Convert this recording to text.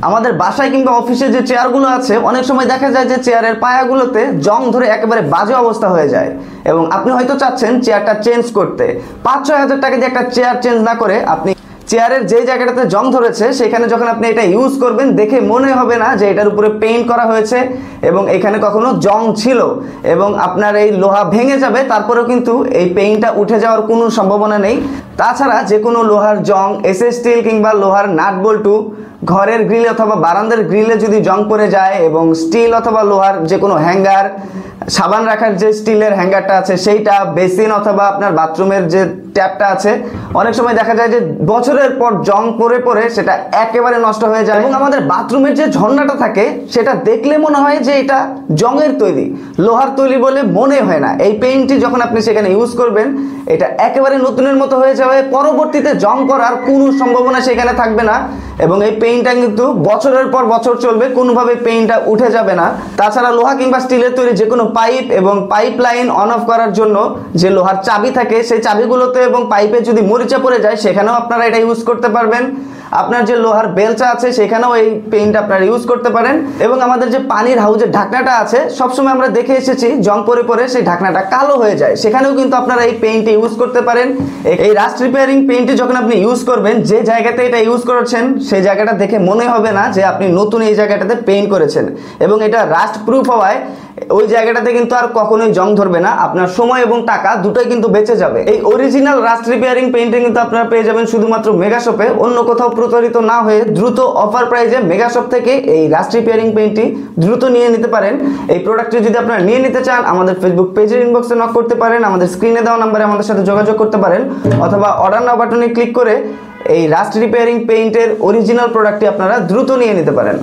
আমাদের বাসায় কিংবা অফিসে যে চেয়ারগুলো আছে অনেক সময় দেখা যায় যে চেয়ারের পায়াগুলোতে জং ধরে একেবারে বাজে অবস্থা হয়ে যায় এবং আপনি হয়তো চাচ্ছেন চেয়ারটা চেঞ্জ করতে। 5-6 হাজার টাকা দিয়ে একটা চেয়ার চেঞ্জ না করে আপনি চেয়ারের যে জায়গাটাতে জং ধরেছে সেখানে যখন আপনি এটা ইউজ করবেন দেখে মনে হবে না যে এটার উপরে পেইন্ট করা হয়েছে এবং এখানে কখনো জং ছিল এবং আপনার এই লোহা ভেঙে যাবে, তারপরেও কিন্তু এই পেইন্টটা উঠে যাওয়ার কোনো সম্ভাবনা নেই। তাছাড়া যে কোনো লোহার জং, এসএস স্টিল কিংবা লোহার নাট বল্টু, ঘরের গ্রিল অথবা বারান্দার গ্রিলে যদি জং পড়ে যায় এবং স্টিল অথবা লোহার যে কোনো হ্যাঙ্গার, সাবান রাখার যে স্টিলের হ্যাঙ্গারটা আছে সেইটা, বেসিন অথবা আপনার বাথরুমের যে ট্যাপটা আছে, অনেক সময় দেখা যায় যে বছরের পর জং পরে পরে সেটা একেবারে নষ্ট হয়ে যায় এবং আমাদের বাথরুমের যে ঝর্ণাটা থাকে সেটা দেখলে মনে হয় যে এটা জংয়ের তৈরি, লোহার তৈরি বলে মনে হয় না। এই পেইন্টটি যখন আপনি সেখানে ইউজ করবেন এটা একেবারে নতুনের মতো হয়ে যাবে, পরবর্তীতে জং করার কোনো সম্ভাবনা সেখানে থাকবে না এবং এই পেইন্টটা কিন্তু বছরের পর বছর চলবে, কোনোভাবে পেইন্টটা উঠে যাবে না। তাছাড়া লোহা কিংবা স্টিলের তৈরি যে কোনো পাইপ এবং পাইপ লাইন অন অফ করার জন্য যে লোহার চাবি থাকে সেই চাবিগুলোতে এবং পাইপে যদি মরিচা পড়ে যায় সেখানেও আপনারা এটা ইউজ করতে পারবেন। আপনার যে লোহার বেলচা আছে সেখানেও এই পেইন্ট আপনারা ইউজ করতে পারেন এবং আমাদের যে পানির হাউজের ঢাকনাটা আছে সবসময় আমরা দেখে এসেছি জং পরে পরে সেই ঢাকনাটা কালো হয়ে যায়, সেখানেও কিন্তু আপনারা এই পেইন্টটি ইউজ করতে পারেন। এই রাস্ট রিপেয়ারিং পেইন্টটি যখন আপনি ইউজ করবেন যে জায়গাতে এটা ইউজ করেছেন সেই জায়গাটা দেখে মনে হবে না যে আপনি নতুন এই জায়গাটাতে পেইন্ট করেছেন এবং এটা রাস্ট প্রুফ হওয়ায় ওই জায়গাটাতে কিন্তু আর কখনোই জং ধরবে না, আপনার সময় এবং টাকা দুটোই কিন্তু বেঁচে যাবে। এই অরিজিনাল রাস্ট রিপেয়ারিং পেইন্টিং কিন্তু আপনারা পেয়ে যাবেন শুধুমাত্র মেগাশপে, অন্য কোথাও প্রতারিত না হয়ে দ্রুত অফার প্রাইজে মেগাশপ থেকে এই রাস্ট রিপেয়ারিং পেইন্টটি দ্রুত নিয়ে নিতে পারেন। এই প্রোডাক্টটি যদি আপনারা নিয়ে নিতে চান আমাদের ফেসবুক পেজের ইনবক্সে নক করতে পারেন, আমাদের স্ক্রিনে দেওয়া নাম্বারে আমাদের সাথে যোগাযোগ করতে পারেন অথবা অর্ডার নাও বাটনে ক্লিক করে এই রাস্ট রিপেয়ারিং পেইন্টের অরিজিনাল প্রোডাক্টটি আপনারা দ্রুত নিয়ে নিতে পারেন।